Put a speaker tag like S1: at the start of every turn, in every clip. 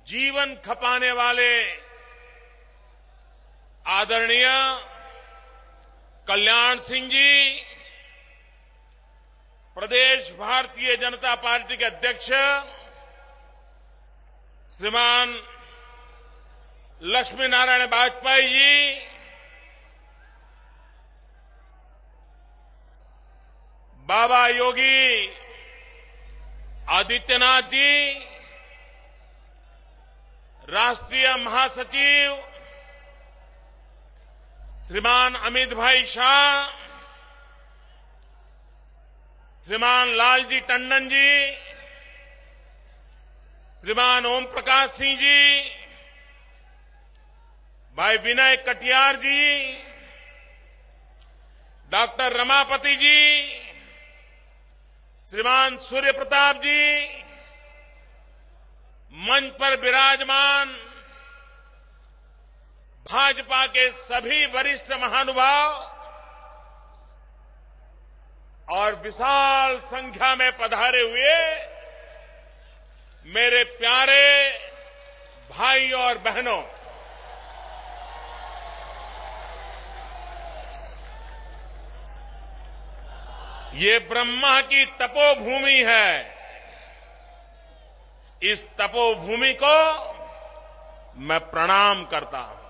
S1: जीवन खपाने वाले आदरणीय कल्याण सिंह जी, प्रदेश भारतीय जनता पार्टी के अध्यक्ष श्रीमान लक्ष्मी नारायण वाजपेयी जी, बाबा योगी आदित्यनाथ जी, राष्ट्रीय महासचिव श्रीमान अमित भाई शाह, श्रीमान लालजी टंडन जी, श्रीमान ओम प्रकाश सिंह जी, भाई विनय कटियार जी, डॉक्टर रमापति जी, श्रीमान सूर्य प्रताप जी, मंच पर विराजमान भाजपा के सभी वरिष्ठ महानुभाव और विशाल संख्या में पधारे हुए मेरे प्यारे भाई और बहनों, ये ब्रह्मा की तपोभूमि है। इस तपोभूमि को मैं प्रणाम करता हूं।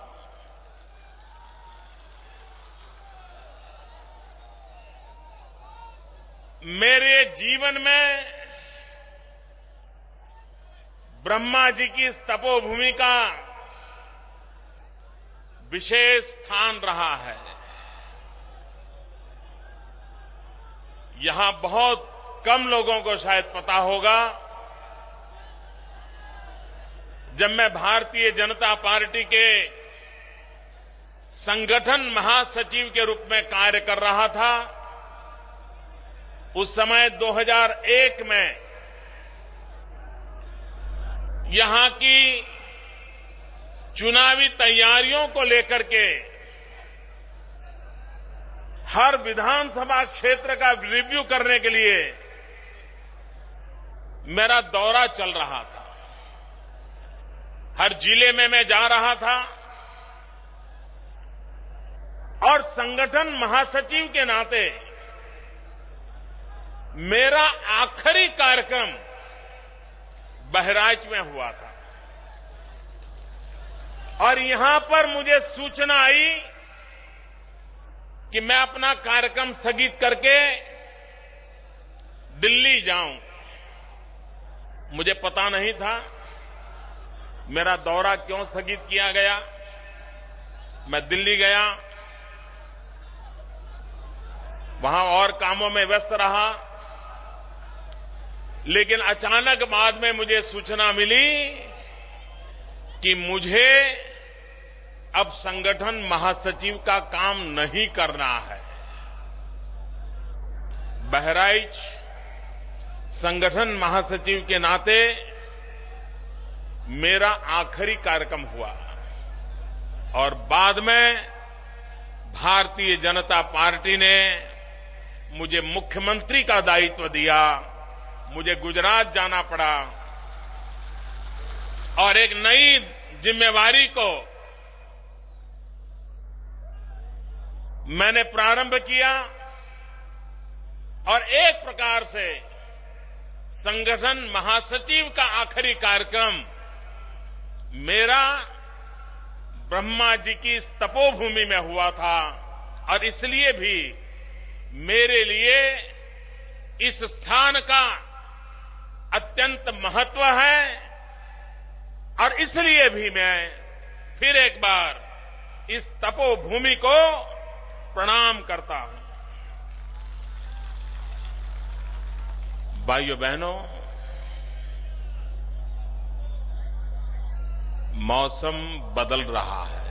S1: मेरे जीवन में ब्रह्मा जी की इस तपोभूमि का विशेष स्थान रहा है। यहां बहुत कम लोगों को शायद पता होगा, जब मैं भारतीय जनता पार्टी के संगठन महासचिव के रूप में कार्य कर रहा था, उस समय 2001 में यहां की चुनावी तैयारियों को लेकर के हर विधानसभा क्षेत्र का रिव्यू करने के लिए मेरा दौरा चल रहा था। हर जिले में मैं जा रहा था और संगठन महासचिव के नाते मेरा आखिरी कार्यक्रम बहराइच में हुआ था और यहां पर मुझे सूचना आई कि मैं अपना कार्यक्रम स्थगित करके दिल्ली जाऊं। मुझे पता नहीं था मेरा दौरा क्यों स्थगित किया गया। मैं दिल्ली गया, वहां और कामों में व्यस्त रहा, लेकिन अचानक बाद में मुझे सूचना मिली कि मुझे अब संगठन महासचिव का काम नहीं करना है। बहराइच संगठन महासचिव के नाते मेरा आखिरी कार्यक्रम हुआ और बाद में भारतीय जनता पार्टी ने मुझे मुख्यमंत्री का दायित्व दिया। मुझे गुजरात जाना पड़ा और एक नई जिम्मेवारी को मैंने प्रारंभ किया और एक प्रकार से संगठन महासचिव का आखिरी कार्यक्रम मेरा ब्रह्मा जी की इस तपोभूमि में हुआ था और इसलिए भी मेरे लिए इस स्थान का अत्यंत महत्व है और इसलिए भी मैं फिर एक बार इस तपोभूमि को प्रणाम करता हूं। भाइयों बहनों, मौसम बदल रहा है।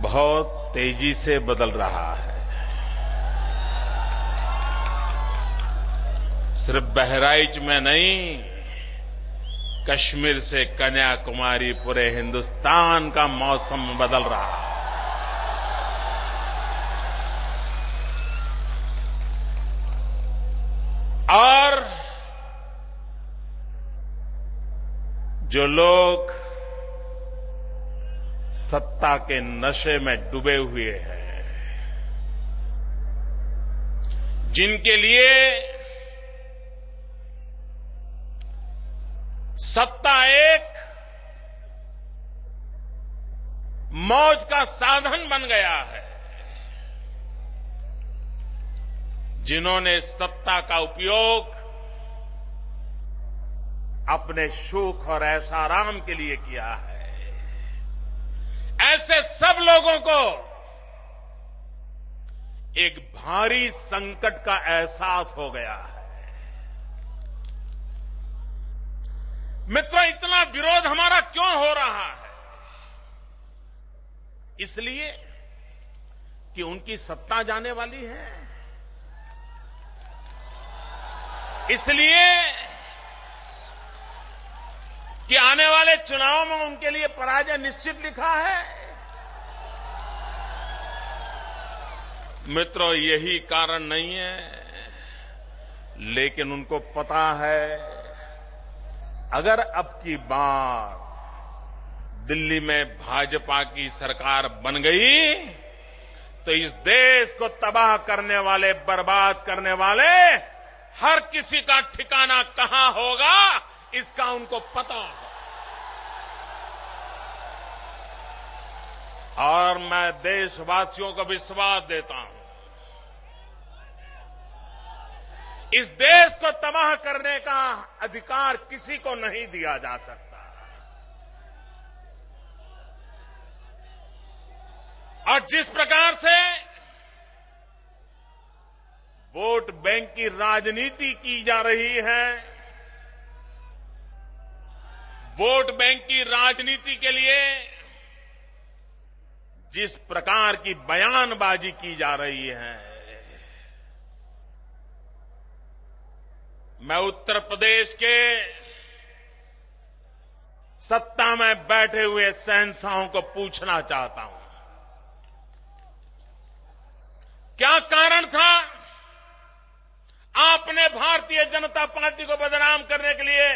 S1: बहुत तेजी से बदल रहा है। सिर्फ बहराइच में नहीं, कश्मीर से कन्याकुमारी पूरे हिंदुस्तान का मौसम बदल रहा है। जो लोग सत्ता के नशे में डूबे हुए हैं, जिनके लिए सत्ता एक मौज का साधन बन गया है, जिन्होंने सत्ता का उपयोग अपने सुख और ऐशाराम के लिए किया है, ऐसे सब लोगों को एक भारी संकट का एहसास हो गया है। मित्रों, इतना विरोध हमारा क्यों हो रहा है? इसलिए कि उनकी सत्ता जाने वाली है, इसलिए कि आने वाले चुनाव में उनके लिए पराजय निश्चित लिखा है। मित्रों, यही कारण नहीं है, लेकिन उनको पता है अगर अब की बार दिल्ली में भाजपा की सरकार बन गई तो इस देश को तबाह करने वाले, बर्बाद करने वाले हर किसी का ठिकाना कहां होगा, इसका उनको पता है। और मैं देशवासियों को विश्वास देता हूं, इस देश को तबाह करने का अधिकार किसी को नहीं दिया जा सकता। और जिस प्रकार से वोट बैंक की राजनीति की जा रही है, वोट बैंक की राजनीति के लिए जिस प्रकार की बयानबाजी की जा रही है, मैं उत्तर प्रदेश के सत्ता में बैठे हुए शहंशाहों को पूछना चाहता हूं, क्या कारण था आपने भारतीय जनता पार्टी को बदनाम करने के लिए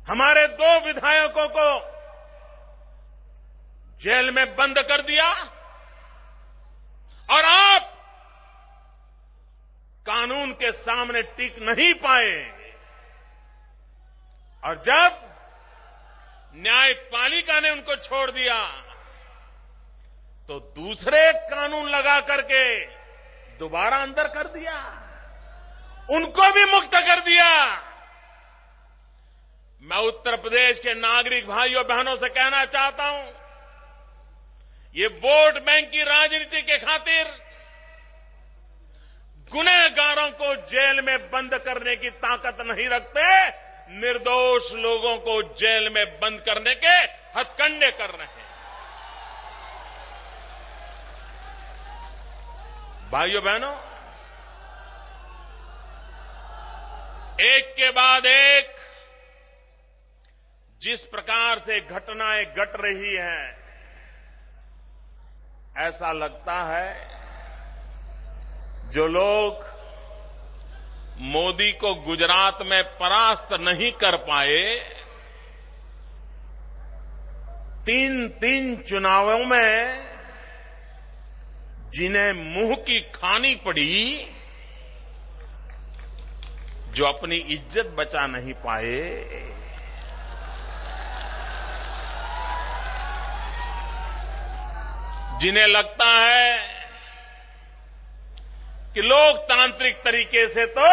S1: हमारे 2 विधायकों को जेल में बंद कर दिया और आप कानून के सामने टिक नहीं पाए? और जब न्यायपालिका ने उनको छोड़ दिया तो दूसरे कानून लगा करके दोबारा अंदर कर दिया, उनको भी मुक्त कर दिया। मैं उत्तर प्रदेश के नागरिक भाइयों बहनों से कहना चाहता हूं, ये वोट बैंक की राजनीति के खातिर गुनहगारों को जेल में बंद करने की ताकत नहीं रखते, निर्दोष लोगों को जेल में बंद करने के हथकंडे कर रहे हैं। भाइयों बहनों, एक के बाद एक जिस प्रकार से घटनाएं घट रही हैं, ऐसा लगता है जो लोग मोदी को गुजरात में परास्त नहीं कर पाए, 3 चुनावों में जिन्हें मुंह की खानी पड़ी, जो अपनी इज्जत बचा नहीं पाए, जिन्हें लगता है कि लोकतांत्रिक तरीके से तो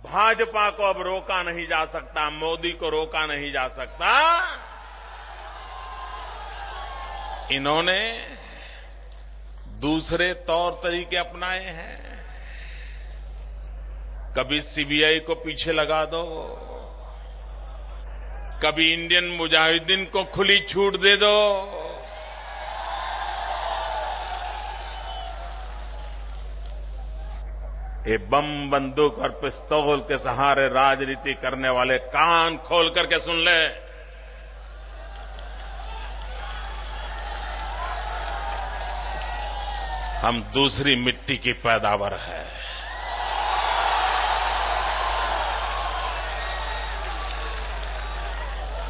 S1: भाजपा को अब रोका नहीं जा सकता, मोदी को रोका नहीं जा सकता, इन्होंने दूसरे तौर तरीके अपनाए हैं। कभी सीबीआई को पीछे लगा दो, कभी इंडियन मुजाहिदीन को खुली छूट दे दो, ये बम, बंदूक और पिस्तौल के सहारे राजनीति करने वाले कान खोल करके सुन ले, हम दूसरी मिट्टी की पैदावार है।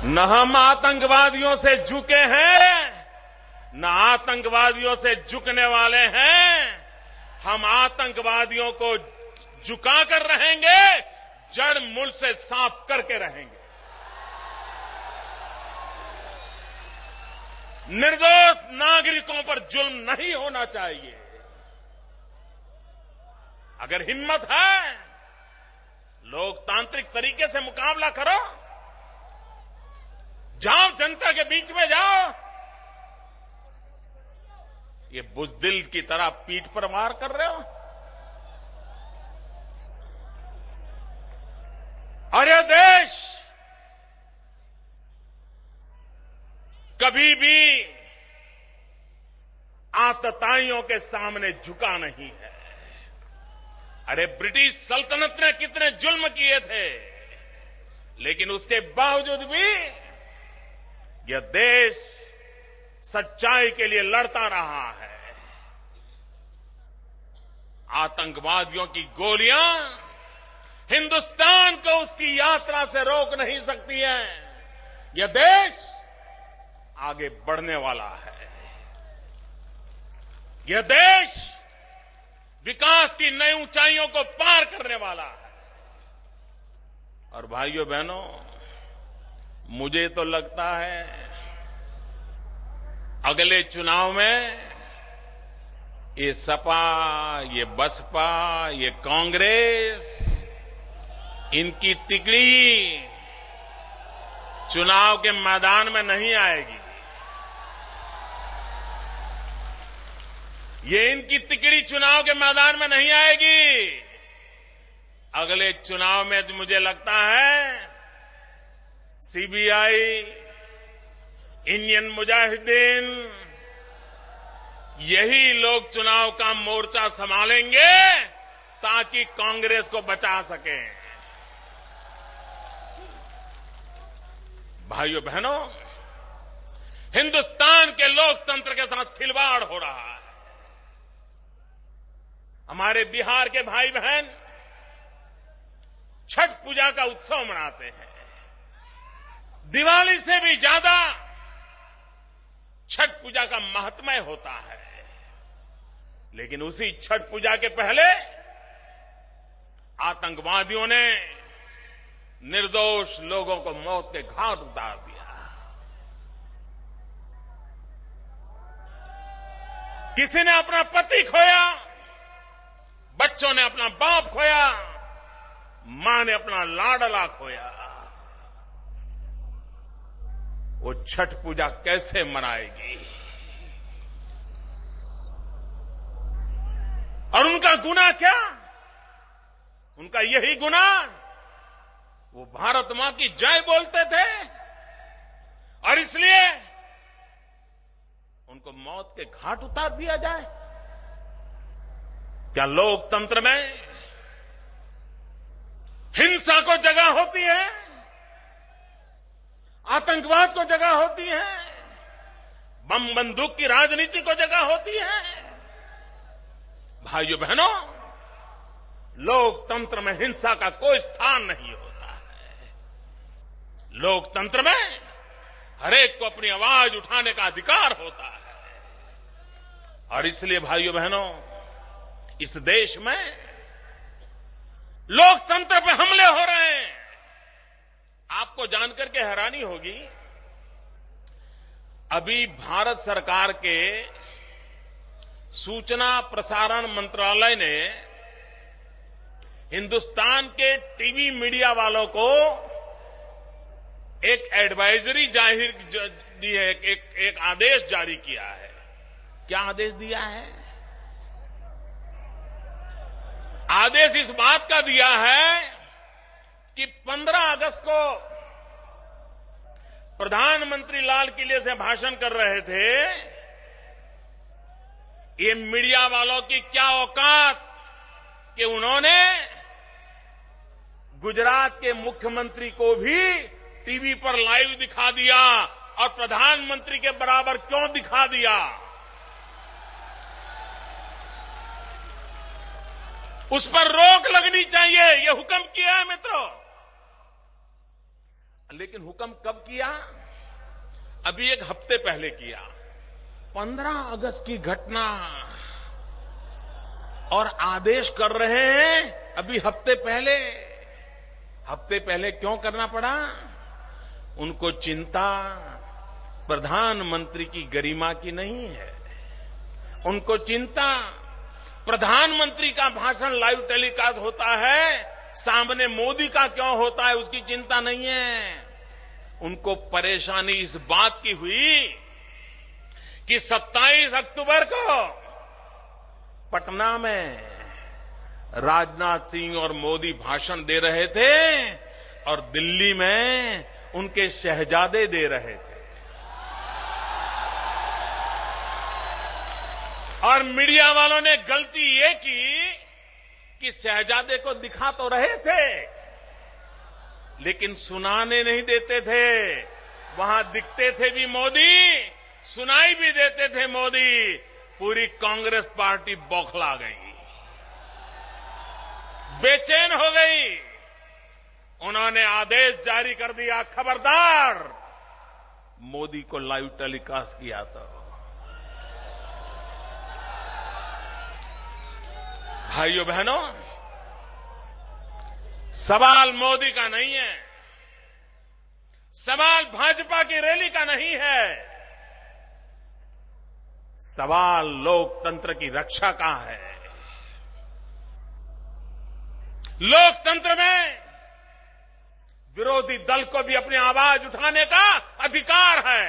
S1: न हम आतंकवादियों से झुके हैं, न आतंकवादियों से झुकने वाले हैं। हम आतंकवादियों को झुकाकर रहेंगे, जड़ मूल से साफ करके रहेंगे। निर्दोष नागरिकों पर जुल्म नहीं होना चाहिए। अगर हिम्मत है, लोकतांत्रिक तरीके से मुकाबला करो, जाओ जनता के बीच में जाओ। ये बुज़दिल की तरह पीठ पर वार कर रहे हो। और यह देश कभी भी आतताइयों के सामने झुका नहीं है। अरे ब्रिटिश सल्तनत ने कितने जुल्म किए थे, लेकिन उसके बावजूद भी यह देश सच्चाई के लिए लड़ता रहा है। आतंकवादियों की गोलियां हिंदुस्तान को उसकी यात्रा से रोक नहीं सकती हैं। यह देश आगे बढ़ने वाला है। यह देश विकास की नई ऊंचाइयों को पार करने वाला है। और भाइयों बहनों, मुझे तो लगता है अगले चुनाव में ये सपा, ये बसपा, ये कांग्रेस, इनकी तिकड़ी चुनाव के मैदान में नहीं आएगी। ये इनकी तिकड़ी चुनाव के मैदान में नहीं आएगी। अगले चुनाव में तो मुझे लगता है सीबीआई, इंडियन मुजाहिदीन, यही लोग चुनाव का मोर्चा संभालेंगे ताकि कांग्रेस को बचा सकें। भाइयों बहनों, हिंदुस्तान के लोकतंत्र के साथ खिलवाड़ हो रहा है। हमारे बिहार के भाई बहन छठ पूजा का उत्सव मनाते हैं। दिवाली से भी ज्यादा छठ पूजा का महात्म्य होता है। लेकिन उसी छठ पूजा के पहले आतंकवादियों ने निर्दोष लोगों को मौत के घाट उतार दिया। किसी ने अपना पति खोया, बच्चों ने अपना बाप खोया, मां ने अपना लाडला खोया। वो छठ पूजा कैसे मनाएगी? और उनका गुनाह क्या? उनका यही गुनाह, वो भारत मां की जय बोलते थे और इसलिए उनको मौत के घाट उतार दिया जाए। क्या लोकतंत्र में हिंसा को जगह होती है? आतंकवाद को जगह होती है? बम बंदूक की राजनीति को जगह होती है? भाइयों बहनों, लोकतंत्र में हिंसा का कोई स्थान नहीं होता है। लोकतंत्र में हरेक को अपनी आवाज उठाने का अधिकार होता है। और इसलिए भाइयों बहनों, इस देश में लोकतंत्र पे हमले हो रहे हैं। आपको जानकर के हैरानी होगी, अभी भारत सरकार के सूचना प्रसारण मंत्रालय ने हिंदुस्तान के टीवी मीडिया वालों को एक एडवाइजरी जाहिर दी है, एक आदेश जारी किया है। क्या आदेश दिया है? आदेश इस बात का दिया है कि 15 अगस्त को प्रधानमंत्री लाल किले से भाषण कर रहे थे। ये मीडिया वालों की क्या औकात कि उन्होंने गुजरात के मुख्यमंत्री को भी टीवी पर लाइव दिखा दिया और प्रधानमंत्री के बराबर क्यों दिखा दिया? उस पर रोक लगनी चाहिए, यह हुक्म किया है मित्रों। लेकिन हुक्म कब किया? अभी एक हफ्ते पहले किया। 15 अगस्त की घटना और आदेश कर रहे हैं अभी हफ्ते पहले। हफ्ते पहले क्यों करना पड़ा? उनको चिंता प्रधानमंत्री की गरिमा की नहीं है। उनको चिंता प्रधानमंत्री का भाषण लाइव टेलीकास्ट होता है, सामने मोदी का क्यों होता है उसकी चिंता नहीं है। उनको परेशानी इस बात की हुई कि 27 अक्टूबर को पटना में राजनाथ सिंह और मोदी भाषण दे रहे थे और दिल्ली में उनके शहजादे दे रहे थे। और मीडिया वालों ने गलती ये की कि शहजादे को दिखा तो रहे थे लेकिन सुनाने नहीं देते थे। वहां दिखते थे भी मोदी, सुनाई भी देते थे मोदी। पूरी कांग्रेस पार्टी बौखला गई, बेचैन हो गई। उन्होंने आदेश जारी कर दिया, खबरदार मोदी को लाइव टेलीकास्ट किया तो। भाइयों बहनों, सवाल मोदी का नहीं है, सवाल भाजपा की रैली का नहीं है, सवाल लोकतंत्र की रक्षा का है। लोकतंत्र में विरोधी दल को भी अपनी आवाज उठाने का अधिकार है।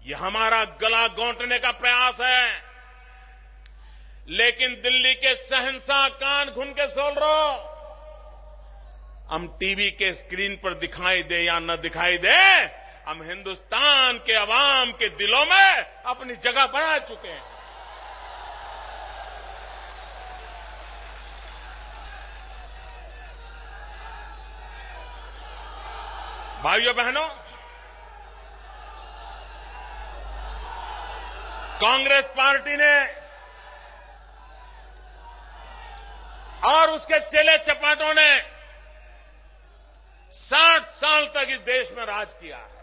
S1: यह हमारा गला घोंटने का प्रयास है, लेकिन दिल्ली के शहंशाह कान घुन के सोल रहो। हम टीवी के स्क्रीन पर दिखाई दे या न दिखाई दे, हम हिंदुस्तान के अवाम के दिलों में अपनी जगह बना चुके हैं। भाइयों बहनों, कांग्रेस पार्टी ने और उसके चेले चपाटों ने 60 साल तक इस देश में राज किया है।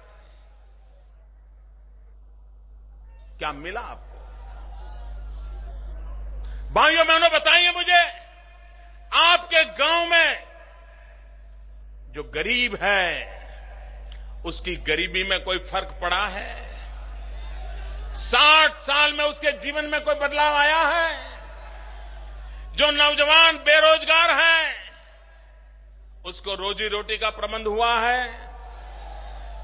S1: क्या मिला आपको? भाइयों बहनों, बताइए मुझे, आपके गांव में जो गरीब है उसकी गरीबी में कोई फर्क पड़ा है? 60 साल में उसके जीवन में कोई बदलाव आया है? जो नौजवान बेरोजगार है उसको रोजी रोटी का प्रबंध हुआ है?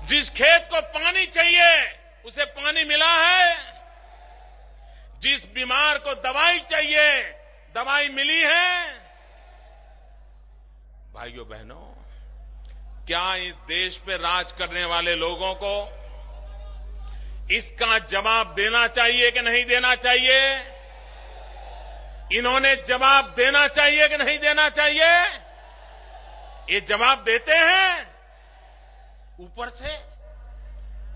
S1: जिस खेत को पानी चाहिए उसे पानी मिला है? जिस बीमार को दवाई चाहिए दवाई मिली है? भाइयों बहनों, क्या इस देश पे राज करने वाले लोगों को इसका जवाब देना चाहिए कि नहीं देना चाहिए? इन्होंने जवाब देना चाहिए कि नहीं देना चाहिए? ये जवाब देते हैं, ऊपर से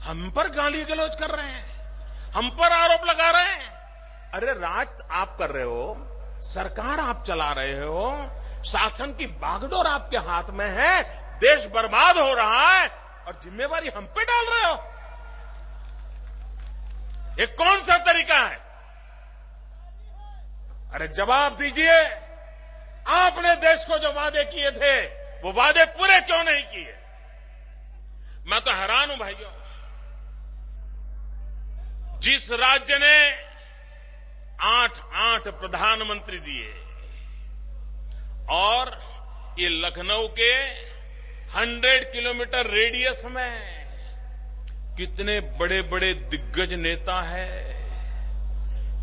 S1: हम पर गाली गलौज कर रहे हैं, हम पर आरोप लगा रहे हैं। अरे राज आप कर रहे हो, सरकार आप चला रहे हो, शासन की बागडोर आपके हाथ में है, देश बर्बाद हो रहा है और जिम्मेवारी हम पे डाल रहे हो। ये कौन सा तरीका है? अरे जवाब दीजिए, आपने देश को जो वादे किए थे वो वादे पूरे क्यों नहीं किए? मैं तो हैरान हूं भाइयों। जिस राज्य ने 8 प्रधानमंत्री दिए और ये लखनऊ के 100 किलोमीटर रेडियस में कितने बड़े बड़े दिग्गज नेता हैं,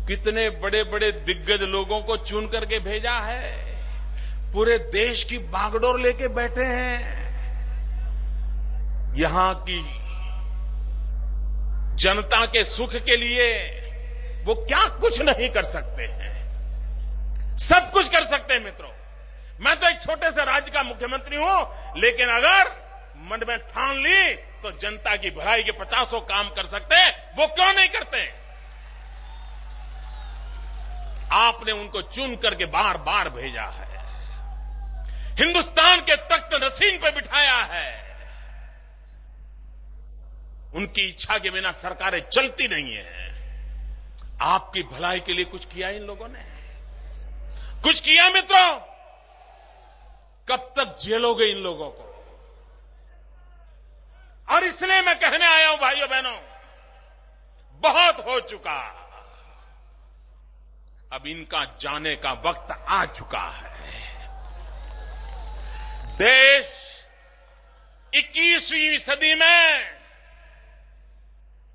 S1: कितने बड़े बड़े दिग्गज लोगों को चुन करके भेजा है, पूरे देश की बागडोर लेके बैठे हैं। यहां की जनता के सुख के लिए वो क्या कुछ नहीं कर सकते हैं? सब कुछ कर सकते हैं मित्रों। मैं तो एक छोटे से राज्य का मुख्यमंत्री हूं, लेकिन अगर मन में ठान ली तो जनता की भलाई के 50 काम कर सकते हैं, वो क्यों नहीं करते? आपने उनको चुन करके बार बार भेजा है। हिंदुस्तान के तख्त नसीन पे बिठाया है, उनकी इच्छा के बिना सरकारें चलती नहीं है। आपकी भलाई के लिए कुछ किया इन लोगों ने? कुछ किया मित्रों? कब तक झेलोगे इन लोगों को? और इसलिए मैं कहने आया हूं भाइयों बहनों, बहुत हो चुका, अब इनका जाने का वक्त आ चुका है। देश 21वीं सदी में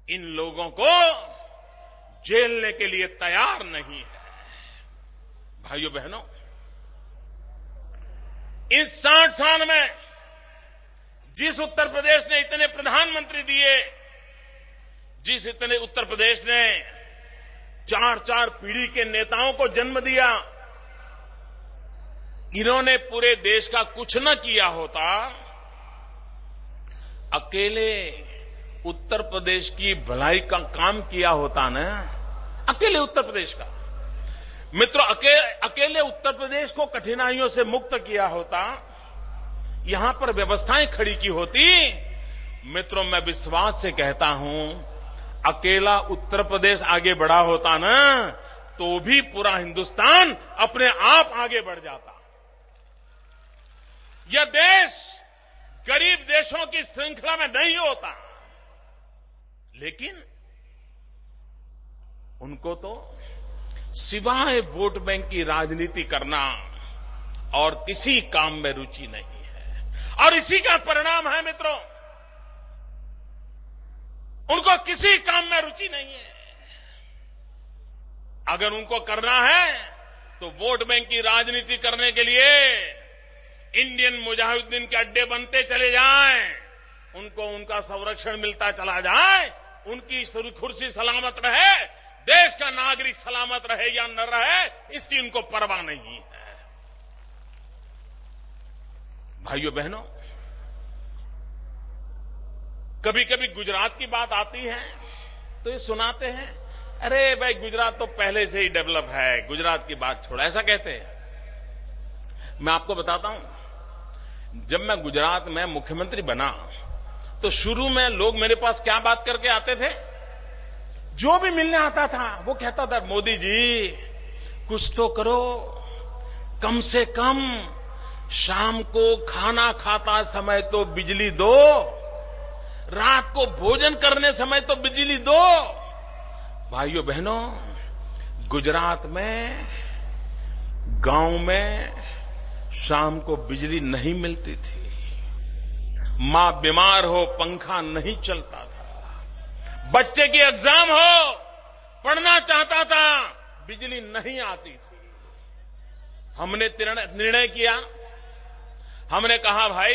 S1: इन लोगों को झेलने के लिए तैयार नहीं है। भाइयों बहनों, इस 60 साल में जिस उत्तर प्रदेश ने इतने प्रधानमंत्री दिए, जिस इतने उत्तर प्रदेश ने 4-4 पीढ़ी के नेताओं को जन्म दिया, इन्होंने पूरे देश का कुछ न किया होता, अकेले उत्तर प्रदेश की भलाई का काम किया होता ना, अकेले उत्तर प्रदेश का। मित्रों, अकेले उत्तर प्रदेश को कठिनाइयों से मुक्त किया होता, यहां पर व्यवस्थाएं खड़ी की होती, मित्रों मैं विश्वास से कहता हूं, अकेला उत्तर प्रदेश आगे बढ़ा होता ना, तो भी पूरा हिंदुस्तान अपने आप आगे बढ़ जाता। यह देश गरीब देशों की श्रृंखला में नहीं होता, लेकिन उनको तो सिवाय वोट बैंक की राजनीति करना और किसी काम में रुचि नहीं है। और इसी का परिणाम है मित्रों, उनको किसी काम में रुचि नहीं है। अगर उनको करना है तो वोट बैंक की राजनीति करने के लिए इंडियन मुजाहिदीन के अड्डे बनते चले जाएं, उनको उनका संरक्षण मिलता चला जाए, उनकी कुर्सी सलामत रहे, देश का नागरिक सलामत रहे या न रहे, इसकी उनको परवाह नहीं है। भाइयों बहनों, कभी कभी गुजरात की बात आती है तो ये सुनाते हैं, अरे भाई गुजरात तो पहले से ही डेवलप है, गुजरात की बात छोड़ा, ऐसा कहते हैं। मैं आपको बताता हूं, जब मैं गुजरात में मुख्यमंत्री बना तो शुरू में लोग मेरे पास क्या बात करके आते थे, जो भी मिलने आता था वो कहता था, मोदी जी कुछ तो करो, कम से कम शाम को खाना खाता समय तो बिजली दो, रात को भोजन करने समय तो बिजली दो। भाइयों बहनों, गुजरात में गांव में शाम को बिजली नहीं मिलती थी, मां बीमार हो पंखा नहीं चलता था, बच्चे की एग्जाम हो पढ़ना चाहता था, बिजली नहीं आती थी। हमने निर्णय किया, हमने कहा भाई,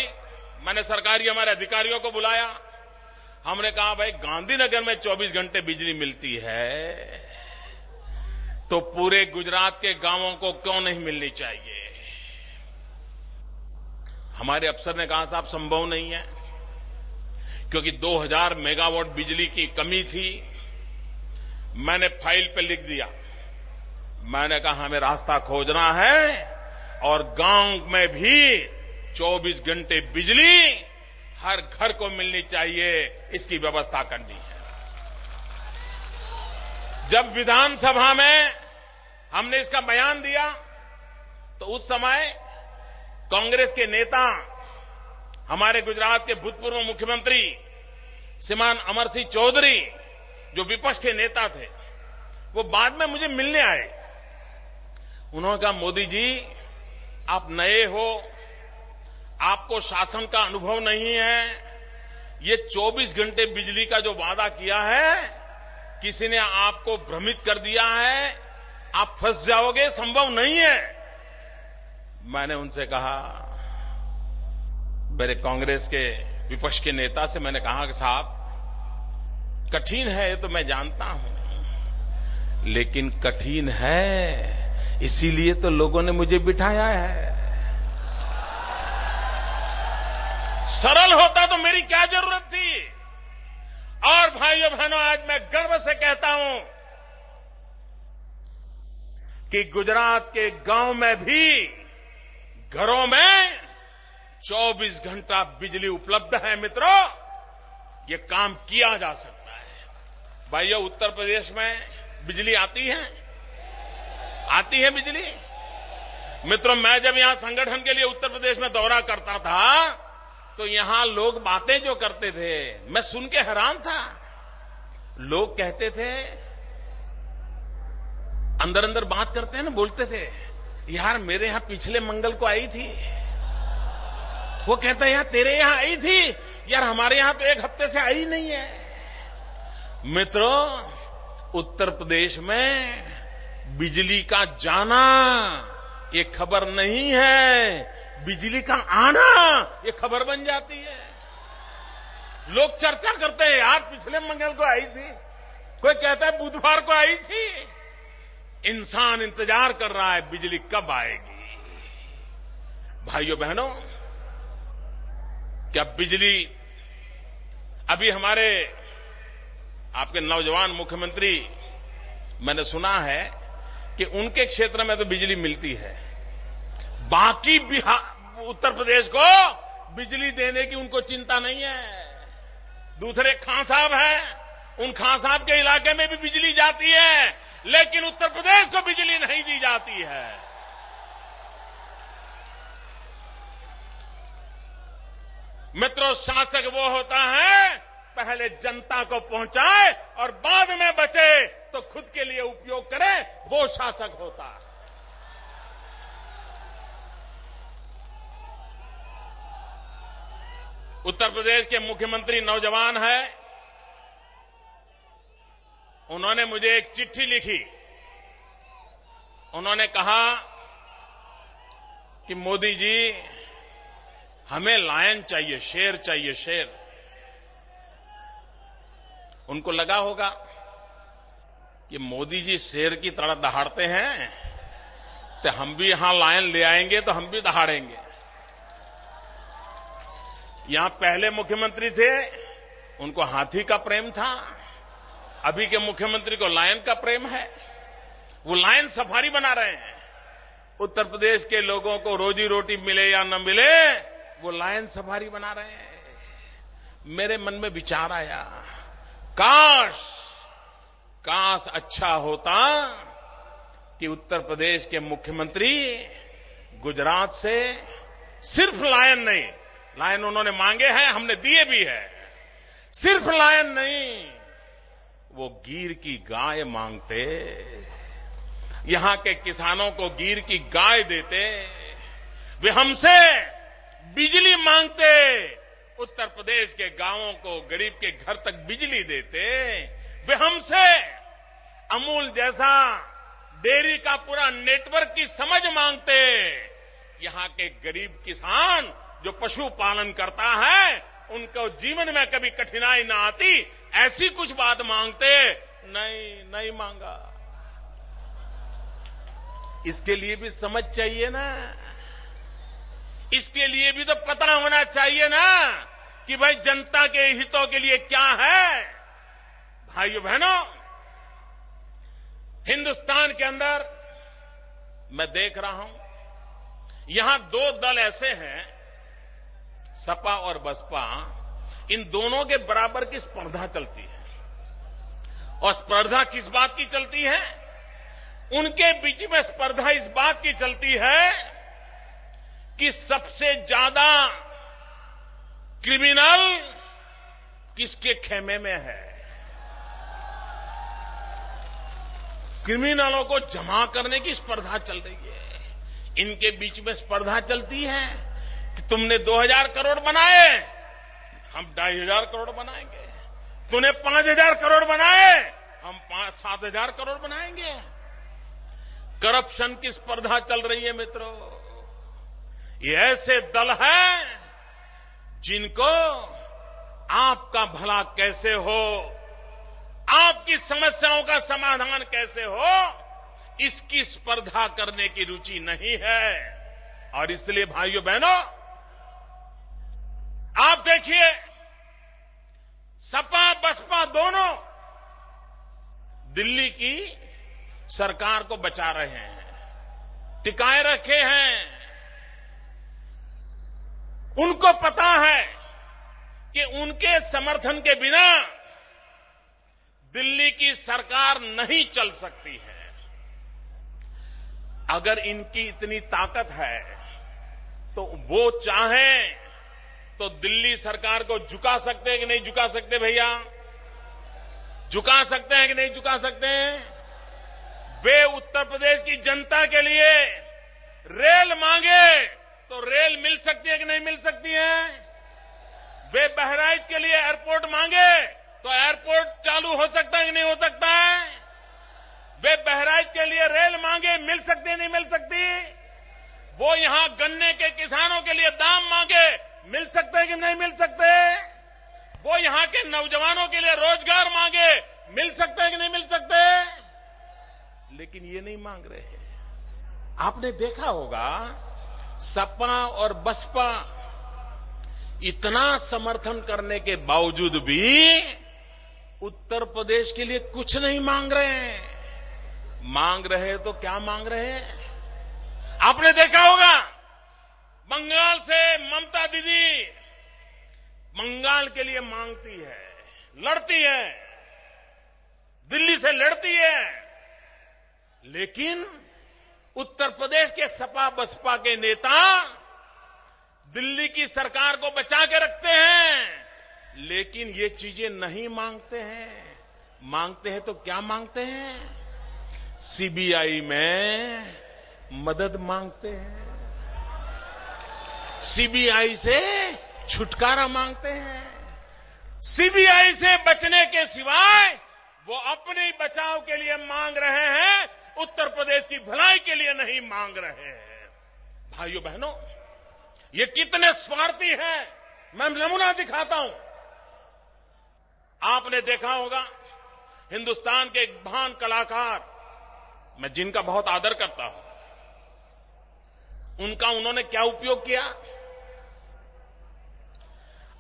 S1: मैंने सरकारी हमारे अधिकारियों को बुलाया, हमने कहा भाई गांधीनगर में 24 घंटे बिजली मिलती है तो पूरे गुजरात के गांवों को क्यों नहीं मिलनी चाहिए। हमारे अफसर ने कहा साहब संभव नहीं है, क्योंकि 2000 मेगावाट बिजली की कमी थी। मैंने फाइल पे लिख दिया, मैंने कहा हमें रास्ता खोजना है और गांव में भी 24 घंटे बिजली हर घर को मिलनी चाहिए, इसकी व्यवस्था करनी है। जब विधानसभा में हमने इसका बयान दिया तो उस समय कांग्रेस के नेता, हमारे गुजरात के भूतपूर्व मुख्यमंत्री श्रीमान अमर सिंह चौधरी, जो विपक्ष के नेता थे, वो बाद में मुझे मिलने आए। उन्होंने कहा, मोदी जी आप नए हो, आपको शासन का अनुभव नहीं है, ये 24 घंटे बिजली का जो वादा किया है किसी ने आपको भ्रमित कर दिया है, आप फंस जाओगे, संभव नहीं है। मैंने उनसे कहा, मेरे कांग्रेस के विपक्ष के नेता से मैंने कहा कि साहब कठिन है ये तो मैं जानता हूं, लेकिन कठिन है इसीलिए तो लोगों ने मुझे बिठाया है। सरल होता तो मेरी क्या जरूरत थी। और भाइयों बहनों, आज मैं गर्व से कहता हूं कि गुजरात के गांव में भी घरों में 24 घंटा बिजली उपलब्ध है मित्रों, ये काम किया जा सकता है। भाइयों, उत्तर प्रदेश में बिजली आती है बिजली। मित्रों, मैं जब यहां संगठन के लिए उत्तर प्रदेश में दौरा करता था तो यहां लोग बातें जो करते थे मैं सुन के हैरान था। लोग कहते थे, अंदर अंदर बात करते हैं ना, बोलते थे, यार मेरे यहां पिछले मंगल को आई थी। वो कहता है यार तेरे यहां आई थी, यार हमारे यहां तो 1 हफ्ते से आई नहीं है। मित्रों, उत्तर प्रदेश में बिजली का जाना ये खबर नहीं है, बिजली का आना ये खबर बन जाती है। लोग चर्चा करते हैं, यार पिछले मंगल को आई थी, कोई कहता है बुधवार को आई थी। इंसान इंतजार कर रहा है बिजली कब आएगी। भाइयों बहनों, क्या बिजली अभी हमारे आपके नौजवान मुख्यमंत्री, मैंने सुना है कि उनके क्षेत्र में तो बिजली मिलती है, बाकी बिहार उत्तर प्रदेश को बिजली देने की उनको चिंता नहीं है। दूसरे खां साहब हैं, उन खां साहब के इलाके में भी बिजली जाती है, लेकिन उत्तर प्रदेश को बिजली नहीं दी जाती है। मित्रों, शासक वो होता है पहले जनता को पहुंचाए और बाद में बचे तो खुद के लिए उपयोग करे, वो शासक होता है। उत्तर प्रदेश के मुख्यमंत्री नौजवान है, उन्होंने मुझे एक चिट्ठी लिखी। उन्होंने कहा कि मोदी जी हमें लायन चाहिए, शेर चाहिए, शेर। उनको लगा होगा कि मोदी जी शेर की तरह दहाड़ते हैं तो हम भी यहां लायन ले आएंगे तो हम भी दहाड़ेंगे। यहां पहले मुख्यमंत्री थे, उनको हाथी का प्रेम था, अभी के मुख्यमंत्री को लायन का प्रेम है। वो लायन सफारी बना रहे हैं। उत्तर प्रदेश के लोगों को रोजी रोटी मिले या न मिले, वो लायन सफारी बना रहे हैं। मेरे मन में विचार आया, काश अच्छा होता कि उत्तर प्रदेश के मुख्यमंत्री गुजरात से सिर्फ लायन नहीं, लायन उन्होंने मांगे हैं, हमने दिए भी है, सिर्फ लायन नहीं, वो गिर की गाय मांगते, यहां के किसानों को गिर की गाय देते, वे हमसे बिजली मांगते, उत्तर प्रदेश के गांवों को, गरीब के घर तक बिजली देते, वे हमसे अमूल जैसा डेयरी का पूरा नेटवर्क की समझ मांगते, यहां के गरीब किसान जो पशुपालन करता है उनको जीवन में कभी कठिनाई ना आती, ऐसी कुछ बात मांगते, नहीं मांगा। इसके लिए भी समझ चाहिए ना, इसके लिए भी तो पता होना चाहिए ना कि भाई जनता के हितों के लिए क्या है। भाइयों बहनों, हिंदुस्तान के अंदर मैं देख रहा हूं यहां 2 दल ऐसे हैं, सपा और बसपा, इन दोनों के बराबर की स्पर्धा चलती है। और स्पर्धा किस बात की चलती है? उनके बीच में स्पर्धा इस बात की चलती है कि सबसे ज्यादा क्रिमिनल किसके खेमे में है। क्रिमिनलों को जमा करने की स्पर्धा चल रही है। इनके बीच में स्पर्धा चलती है कि तुमने 2000 करोड़ बनाए, हम 2500 करोड़ बनाएंगे। तूने 5000 करोड़ बनाए, हम 7,000 करोड़ बनाएंगे। करप्शन की स्पर्धा चल रही है मित्रों। ये ऐसे दल हैं जिनको आपका भला कैसे हो, आपकी समस्याओं का समाधान कैसे हो, इसकी स्पर्धा करने की रुचि नहीं है। और इसलिए भाइयों बहनों, आप देखिए, सपा बसपा दोनों दिल्ली की सरकार को बचा रहे हैं, टिकाए रखे हैं। उनको पता है कि उनके समर्थन के बिना दिल्ली की सरकार नहीं चल सकती है। अगर इनकी इतनी ताकत है तो वो चाहें तो दिल्ली सरकार को झुका सकते हैं कि नहीं झुका सकते भैया? झुका सकते हैं कि नहीं झुका सकते हैं? वे उत्तर प्रदेश की जनता के लिए रेल मांगे तो रेल मिल सकती है कि नहीं मिल सकती है? वे बहराइच के लिए एयरपोर्ट मांगे तो एयरपोर्ट चालू हो सकता है कि नहीं हो सकता है? वे बहराइच के लिए रेल मांगे, मिल सकती है नहीं मिल सकती? वो यहां गन्ने के किसानों के लिए दाम मांगे, मिल सकते हैं कि नहीं मिल सकते? वो यहां के नौजवानों के लिए रोजगार मांगे, मिल सकते हैं कि नहीं मिल सकते? लेकिन ये नहीं मांग रहे हैं। आपने देखा होगा सपा और बसपा इतना समर्थन करने के बावजूद भी उत्तर प्रदेश के लिए कुछ नहीं मांग रहे हैं। मांग रहे तो क्या मांग रहे हैं? आपने देखा होगा बंगाल से ममता दीदी बंगाल के लिए मांगती है, लड़ती है, दिल्ली से लड़ती है, लेकिन उत्तर प्रदेश के सपा बसपा के नेता दिल्ली की सरकार को बचा के रखते हैं, लेकिन ये चीजें नहीं मांगते हैं। मांगते हैं तो क्या मांगते हैं? सीबीआई में मदद मांगते हैं, सीबीआई से छुटकारा मांगते हैं। सीबीआई से बचने के सिवाय वो अपने बचाव के लिए मांग रहे हैं, उत्तर प्रदेश की भलाई के लिए नहीं मांग रहे हैं। भाइयों बहनों, ये कितने स्वार्थी हैं, मैं नमूना दिखाता हूं। आपने देखा होगा हिंदुस्तान के एक महान कलाकार, मैं जिनका बहुत आदर करता हूं, उनका उन्होंने क्या उपयोग किया?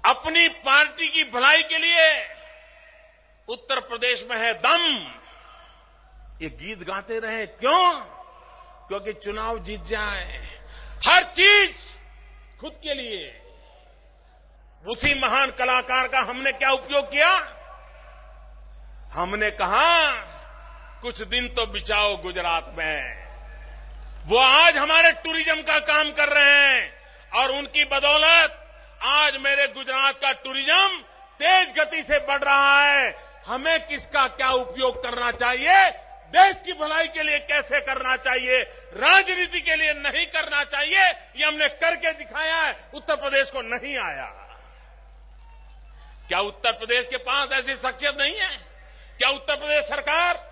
S1: अपनी पार्टी की भलाई के लिए उत्तर प्रदेश में है दम, ये गीत गाते रहे। क्यों? क्योंकि चुनाव जीत जाए, हर चीज खुद के लिए। उसी महान कलाकार का हमने क्या उपयोग किया? हमने कहा कुछ दिन तो बिताओ गुजरात में। वो आज हमारे टूरिज्म का काम कर रहे हैं और उनकी बदौलत आज मेरे गुजरात का टूरिज्म तेज गति से बढ़ रहा है। हमें किसका क्या उपयोग करना चाहिए, देश की भलाई के लिए कैसे करना चाहिए, राजनीति के लिए नहीं करना चाहिए, ये हमने करके दिखाया है। उत्तर प्रदेश को नहीं आया। क्या उत्तर प्रदेश के पास ऐसी शख्सियत नहीं है? क्या उत्तर प्रदेश सरकार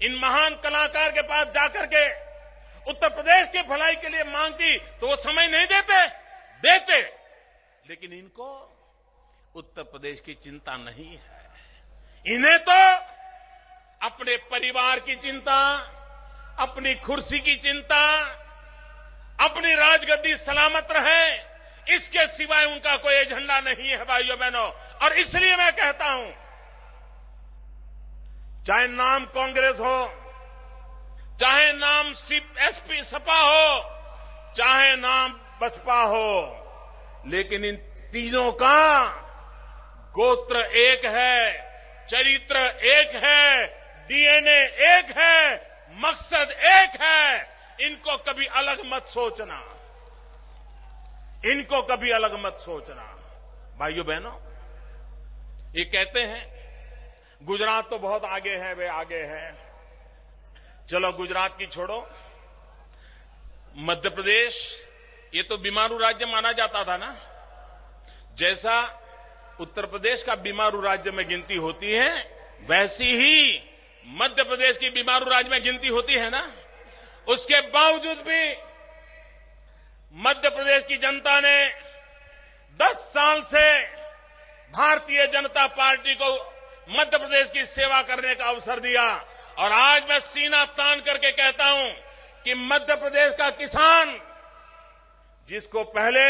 S1: इन महान कलाकार के पास जाकर के उत्तर प्रदेश की भलाई के लिए मांगती तो वो समय नहीं देते? देते, लेकिन इनको उत्तर प्रदेश की चिंता नहीं है। इन्हें तो अपने परिवार की चिंता, अपनी कुर्सी की चिंता, अपनी राजगद्दी सलामत रहे, इसके सिवाय उनका कोई एजेंडा नहीं है भाइयों बहनों। और इसलिए मैं कहता हूं, चाहे नाम कांग्रेस हो, चाहे नाम एसपी सपा हो, चाहे नाम बसपा हो, लेकिन इन तीनों का गोत्र एक है, चरित्र एक है, डीएनए एक है, मकसद एक है। इनको कभी अलग मत सोचना, इनको कभी अलग मत सोचना। भाइयों बहनों, ये कहते हैं गुजरात तो बहुत आगे है, वे आगे है। चलो गुजरात की छोड़ो, मध्य प्रदेश ये तो बीमारू राज्य माना जाता था ना। जैसा उत्तर प्रदेश का बीमारू राज्य में गिनती होती है, वैसी ही मध्य प्रदेश की बीमारू राज्य में गिनती होती है ना। उसके बावजूद भी मध्य प्रदेश की जनता ने 10 साल से भारतीय जनता पार्टी को मध्य प्रदेश की सेवा करने का अवसर दिया। और आज मैं सीना तान करके कहता हूं कि मध्य प्रदेश का किसान, जिसको पहले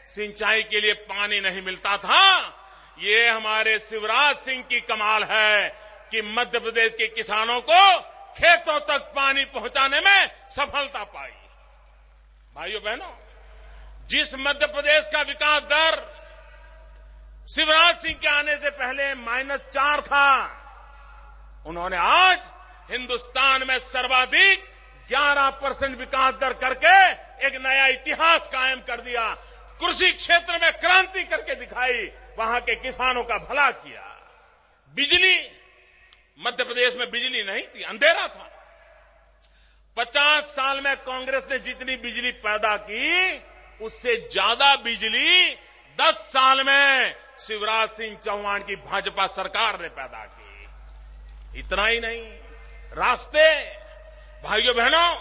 S1: सिंचाई के लिए पानी नहीं मिलता था, ये हमारे शिवराज सिंह की कमाल है कि मध्य प्रदेश के किसानों को खेतों तक पानी पहुंचाने में सफलता पाई। भाइयों बहनों, जिस मध्य प्रदेश का विकास दर शिवराज सिंह के आने से पहले -4 था, उन्होंने आज हिंदुस्तान में सर्वाधिक 11% विकास दर करके एक नया इतिहास कायम कर दिया। कृषि क्षेत्र में क्रांति करके दिखाई, वहां के किसानों का भला किया। बिजली, मध्य प्रदेश में बिजली नहीं थी, अंधेरा था। 50 साल में कांग्रेस ने जितनी बिजली पैदा की, उससे ज्यादा बिजली 10 साल में शिवराज सिंह चौहान की भाजपा सरकार ने पैदा की। इतना ही नहीं, रास्ते, भाइयों बहनों,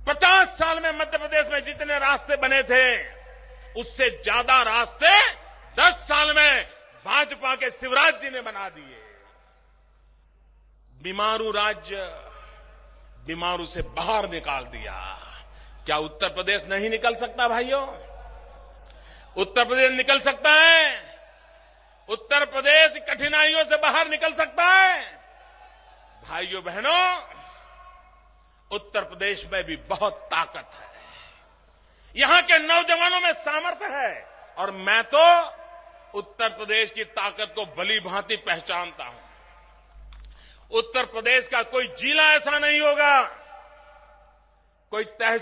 S1: 50 साल में मध्य प्रदेश में जितने रास्ते बने थे, उससे ज्यादा रास्ते 10 साल में भाजपा के शिवराज जी ने बना दिए। बीमारू राज्य बीमारू से बाहर निकाल दिया। क्या उत्तर प्रदेश नहीं निकल सकता भाइयों? उत्तर प्रदेश निकल सकता है। उत्तर प्रदेश कठिनाइयों से बाहर निकल सकता है। भाइयों बहनों, उत्तर प्रदेश में भी बहुत ताकत है। यहां के नौजवानों में सामर्थ्य है, और मैं तो उत्तर प्रदेश की ताकत को भली भांति पहचानता हूं। उत्तर प्रदेश का कोई जिला ऐसा नहीं होगा, कोई तहसील